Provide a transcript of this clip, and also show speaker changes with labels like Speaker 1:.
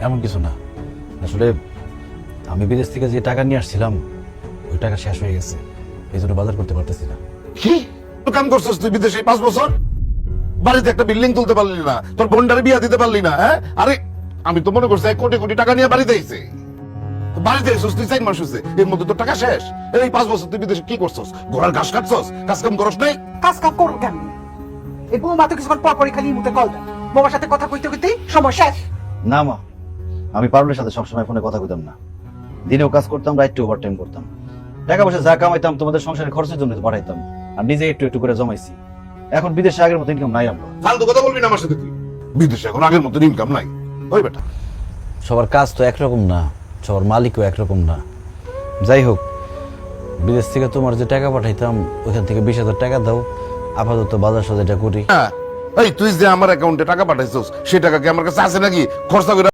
Speaker 1: এমন কিছু না, আসলে আমি বিদেশ থেকে যে টাকা নিয়ে আসছিলাম ওই টাকা শেষ হয়ে গেছে, এই জন্য বাজার করতে পারতেছি না।
Speaker 2: কি কাম করছিস তুই বিদেশে 5 বছর? বাড়িতে একটা বিল্ডিং তুলতে পারলি না, তোর বোনটারে বিয়া দিতে পারলি না। হ্যাঁ, আরে আমি তো মনে করছি 1 কোটি কোটি টাকা নিয়ে বাড়িতে আইছে। বাড়িতে এসেছিস তুই 4 মাস হয়েছে, এর মধ্যে তো টাকা শেষ। এই 5 বছর তুই বিদেশে কি করছস? ঘোড়ার ঘাস কাটছস? কাজ কাম করস নাই?
Speaker 3: কাজ কাম করুন কেন? এই বৌমা তো কিছুক্ষণ পর পরই খালি মুখে কল দেন, বৌমার সাথে কথা কইতে কইতেই সময় শেষ।
Speaker 1: না মা, আমি পারুলের সাথে সবসময় ফোনে কথা কইতাম না, দিনেও কাজ করতাম, রাইট ওভার টাইম করতাম, টাকা পয়সা যা কামাইতাম তোমাদের সংসারের খরচের জন্য পাঠাইতাম, আর নিজে একটু একটু করে জমাইছি। এখন বিদেশে আগের মতো ইনকাম নাই আমরা।
Speaker 2: ফালতু কথা বলবি না আমার সাথে তুই। বিদেশে এখন আগের মতো ইনকাম নাই। ওই বেটা,
Speaker 1: সবার কাজ তো একরকম না, সবার মালিকও একরকম না। যাই হোক, বিদেশ থেকে তোমার যে টাকা পাঠাইতাম ওইখান থেকে 20,000 টাকা দাও, আপাতত বাজার সাজাটা করি।
Speaker 2: হ্যাঁ, এই তুই যে আমার অ্যাকাউন্টে টাকা পাঠাইছস সেই টাকা কি আমার কাছে আছে নাকি? খরচা করে